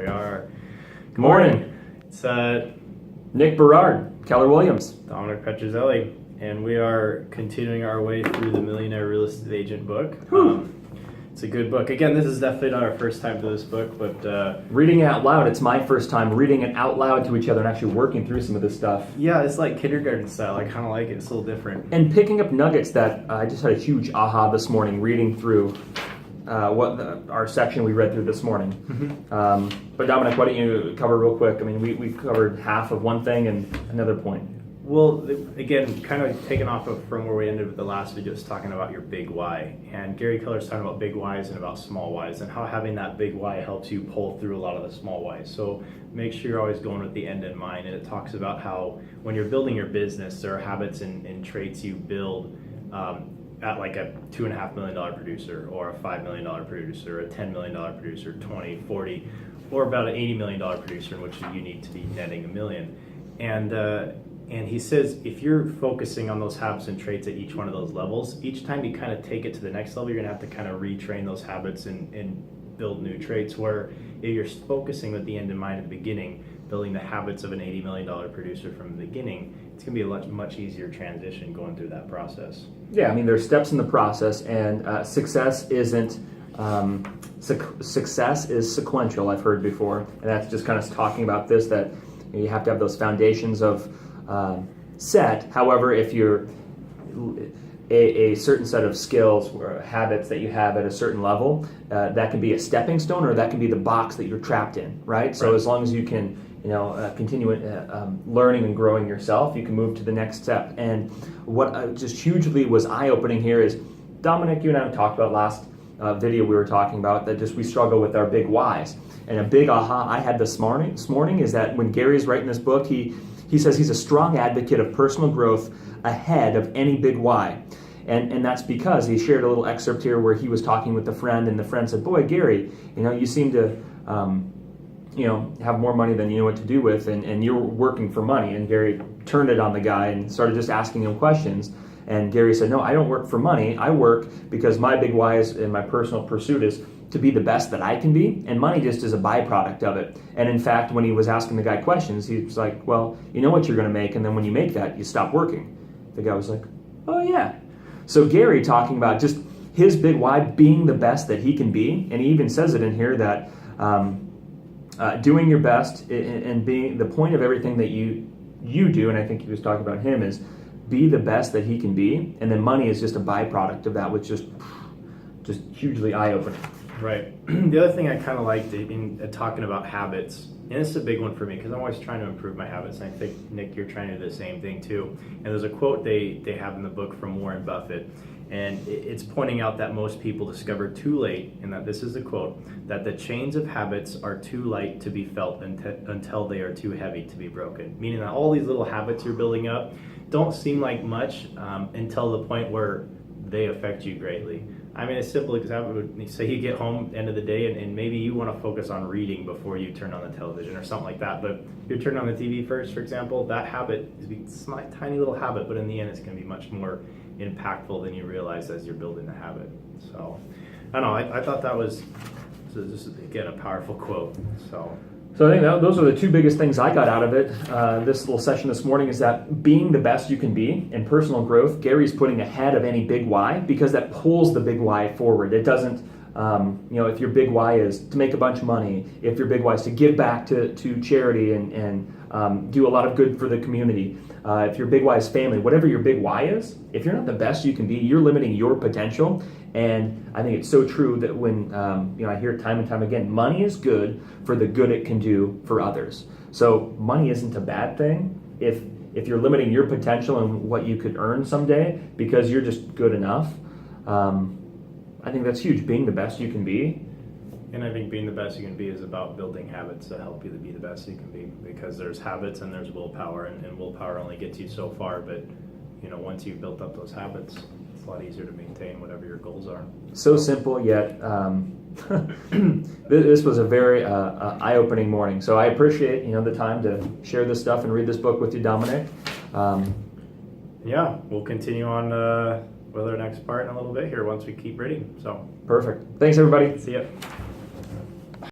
are. Good morning. It's Nick Berard, Keller Williams. Dominic Pettruzzelli, and we are continuing our way through the Millionaire Real Estate Agent book. It's a good book. Again, this is definitely not our first time to this book, but reading it out loud, it's my first time reading it out loud to each other and actually working through some of this stuff. Yeah, it's like kindergarten style. I kind of like it. It's a little different. And picking up nuggets that I just had a huge aha this morning reading through our section we read through this morning. But Dominic, why don't you cover real quick? I mean, we covered half of one thing and another point. Well, again, kind of taking off from where we ended with the last video, is talking about your big why. And Gary Keller's talking about big whys and about small whys, and how having that big why helps you pull through a lot of the small whys. So make sure you're always going with the end in mind. And it talks about how when you're building your business, there are habits and traits you build at like a $2.5 million producer, or a $5 million producer, or a $10 million producer, 20, 40, or about an $80 million producer, in which you need to be netting $1 million. And he says, if you're focusing on those habits and traits at each one of those levels, each time you kind of take it to the next level, you're gonna have to kind of retrain those habits and build new traits. Where if you're focusing with the end in mind at the beginning, building the habits of an $80 million producer from the beginning, it's gonna be a much easier transition going through that process. Yeah, I mean, there's steps in the process, and success isn't, success is sequential, I've heard before. And that's just kind of talking about this, that you have to have those foundations of set. However, if you're a certain set of skills or habits that you have at a certain level, that can be a stepping stone, or that can be the box that you're trapped in, right? So as long as you can, continue learning and growing yourself, you can move to the next step. And what just hugely was eye-opening here is, Dominic, you and I have talked about last video we were talking about, that just we struggle with our big whys. And a big aha I had this morning is that when Gary's writing this book, he says he's a strong advocate of personal growth ahead of any big why. And that's because he shared a little excerpt here where he was talking with a friend, and the friend said, "Boy, Gary, you seem to have more money than you know what to do with, and you're working for money." And Gary turned it on the guy and started just asking him questions. And Gary said, "No, I don't work for money. I work because my big why is, and my personal pursuit is, to be the best that I can be, and money just is a byproduct of it." And in fact, when he was asking the guy questions, he was like, "Well, you know what you're going to make, and then when you make that, you stop working." The guy was like, "Oh yeah." So Gary talking about just his big why, being the best that he can be, and he even says it in here that doing your best and being the point of everything that you do, and I think he was talking about him, is be the best that he can be, and then money is just a byproduct of that, which just hugely eye-opening. Right. The other thing I kind of liked in talking about habits, and this is a big one for me because I'm always trying to improve my habits, and I think, Nick, you're trying to do the same thing too. And there's a quote they have in the book from Warren Buffett, and it's pointing out that most people discover too late, and that this is a quote, that the chains of habits are too light to be felt until they are too heavy to be broken. Meaning that all these little habits you're building up don't seem like much until the point where they affect you greatly. I mean, a simple example would say you get home end of the day, and maybe you want to focus on reading before you turn on the television or something like that. But if you turn on the TV first, for example, that habit is a tiny little habit, but in the end, it's going to be much more impactful than you realize as you're building the habit. So, I don't know. I thought that was just, again, a powerful quote. So I think those are the two biggest things I got out of it. This little session this morning is that being the best you can be and personal growth, Gary's putting ahead of any big why, because that pulls the big why forward. It doesn't, if your big why is to make a bunch of money, if your big why is to give back to charity and do a lot of good for the community, if your big why is family, whatever your big why is, if you're not the best you can be, you're limiting your potential. And I think it's so true that when, I hear it time and time again, money is good for the good it can do for others. So money isn't a bad thing if you're limiting your potential and what you could earn someday because you're just good enough. I think that's huge, being the best you can be. And I think being the best you can be is about building habits that help you to be the best you can be, because there's habits and there's willpower, and willpower only gets you so far, but once you've built up those habits, it's a lot easier to maintain whatever your goals are. So simple, yet this was a very eye-opening morning. So I appreciate the time to share this stuff and read this book with you, Dominic. Yeah, we'll continue on with our next part in a little bit here once we keep reading. So perfect. Thanks, everybody. See ya.